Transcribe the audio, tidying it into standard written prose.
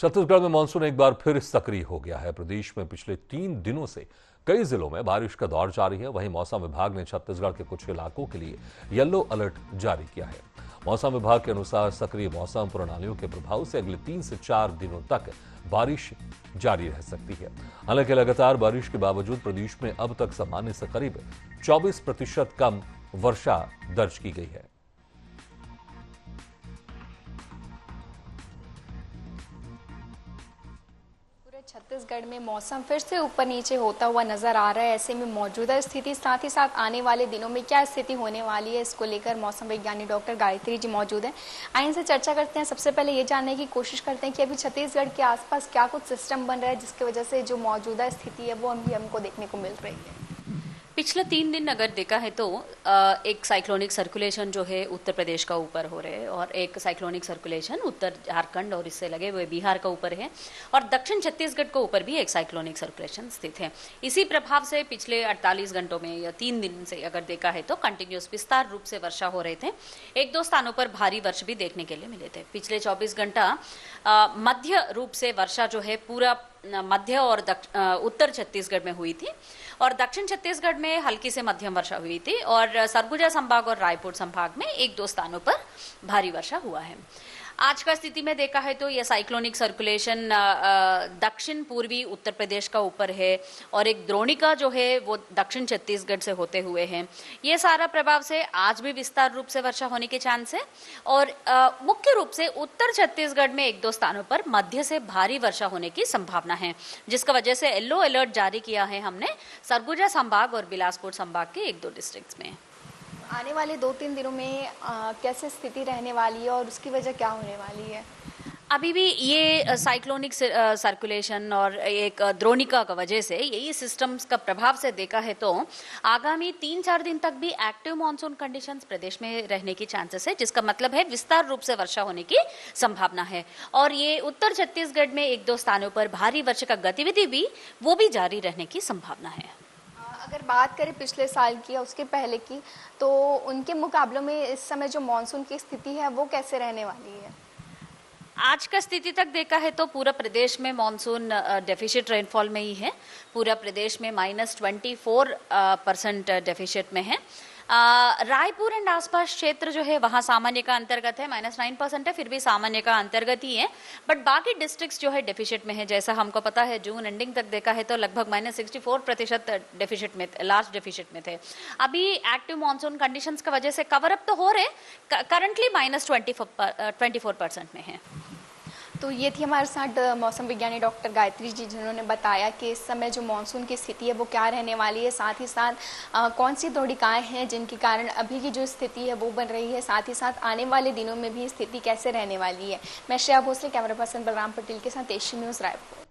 छत्तीसगढ़ में मानसून एक बार फिर सक्रिय हो गया है। प्रदेश में पिछले 3 दिनों से कई जिलों में बारिश का दौर जारी है। वहीं मौसम विभाग ने छत्तीसगढ़ के कुछ इलाकों के लिए येलो अलर्ट जारी किया है। मौसम विभाग के अनुसार सक्रिय मौसम प्रणालियों के प्रभाव से अगले 3 से 4 दिनों तक बारिश जारी रह सकती है। हालांकि लगातार बारिश के बावजूद प्रदेश में अब तक सामान्य से करीब 24% कम वर्षा दर्ज की गई है। छत्तीसगढ़ में मौसम फिर से ऊपर नीचे होता हुआ नजर आ रहा है। ऐसे में मौजूदा स्थिति साथ ही साथ आने वाले दिनों में क्या स्थिति होने वाली है, इसको लेकर मौसम वैज्ञानिक डॉक्टर गायत्री जी मौजूद हैं। आइए इनसे चर्चा करते हैं। सबसे पहले ये जानने की कोशिश करते हैं कि अभी छत्तीसगढ़ के आसपास क्या कुछ सिस्टम बन रहा है जिसकी वजह से जो मौजूदा स्थिति है वो अभी हमको देखने को मिल रही है। पिछले 3 दिन अगर देखा है तो एक साइक्लोनिक सर्कुलेशन जो है उत्तर प्रदेश का ऊपर हो रहे हैं और एक साइक्लोनिक सर्कुलेशन उत्तर झारखंड और इससे लगे हुए बिहार का ऊपर है और दक्षिण छत्तीसगढ़ के ऊपर भी एक साइक्लोनिक सर्कुलेशन स्थित है। इसी प्रभाव से पिछले 48 घंटों में या 3 दिन से अगर देखा है तो कंटिन्यूस विस्तार रूप से वर्षा हो रहे थे। 1-2 स्थानों पर भारी वर्षा भी देखने के लिए मिले थे। पिछले 24 घंटा मध्य रूप से वर्षा जो है पूरा मध्य और उत्तर छत्तीसगढ़ में हुई थी और दक्षिण छत्तीसगढ़ में हल्की से मध्यम वर्षा हुई थी और सरगुजा संभाग और रायपुर संभाग में 1-2 स्थानों पर भारी वर्षा हुआ है। आज का स्थिति में देखा है तो यह साइक्लोनिक सर्कुलेशन दक्षिण पूर्वी उत्तर प्रदेश का ऊपर है और एक द्रोणिका जो है वो दक्षिण छत्तीसगढ़ से होते हुए है। ये सारा प्रभाव से आज भी विस्तार रूप से वर्षा होने के चांस है और मुख्य रूप से उत्तर छत्तीसगढ़ में 1-2 स्थानों पर मध्य से भारी वर्षा होने की संभावना है, जिसका वजह से येलो अलर्ट जारी किया है हमने सरगुजा संभाग और बिलासपुर संभाग के 1-2 डिस्ट्रिक्ट्स में। आने वाले 2-3 दिनों में कैसे स्थिति रहने वाली है और उसकी वजह क्या होने वाली है? अभी भी ये साइक्लोनिक सर्कुलेशन और एक द्रोणिका का वजह से यही सिस्टम्स का प्रभाव से देखा है तो आगामी 3-4 दिन तक भी एक्टिव मानसून कंडीशंस प्रदेश में रहने की चांसेस है, जिसका मतलब है विस्तार रूप से वर्षा होने की संभावना है और ये उत्तर छत्तीसगढ़ में 1-2 स्थानों पर भारी वर्षा का गतिविधि भी वो भी जारी रहने की संभावना है। अगर बात करें पिछले साल की या उसके पहले की, तो उनके मुकाबलों में इस समय जो मानसून की स्थिति है वो कैसे रहने वाली है? आज का स्थिति तक देखा है तो पूरा प्रदेश में मानसून डेफिसिट रेनफॉल में ही है। पूरा प्रदेश में -24% डेफिसिट में है। रायपुर एंड आसपास क्षेत्र जो है वहां सामान्य का अंतर्गत है, -9% है, फिर भी सामान्य का अंतर्गत ही है। बट बाकी डिस्ट्रिक्ट्स जो है डेफिसिट में है। जैसा हमको पता है जून एंडिंग तक देखा है तो लगभग -64% डेफिसिट में, लास्ट डेफिसिट में थे। अभी एक्टिव मानसून कंडीशंस की वजह से कवर अप तो हो रहे, करंटली -24% में है। तो ये थी हमारे साथ मौसम विज्ञानी डॉक्टर गायत्री जी, जिन्होंने बताया कि इस समय जो मानसून की स्थिति है वो क्या रहने वाली है, साथ ही साथ कौन सी द्रोणिकाएं हैं जिनके कारण अभी की जो स्थिति है वो बन रही है, साथ ही साथ आने वाले दिनों में भी स्थिति कैसे रहने वाली है। मैं श्रेया भोसले, कैमरा पर्सन बलराम पटेल के साथ एशियन न्यूज़ रायपुर।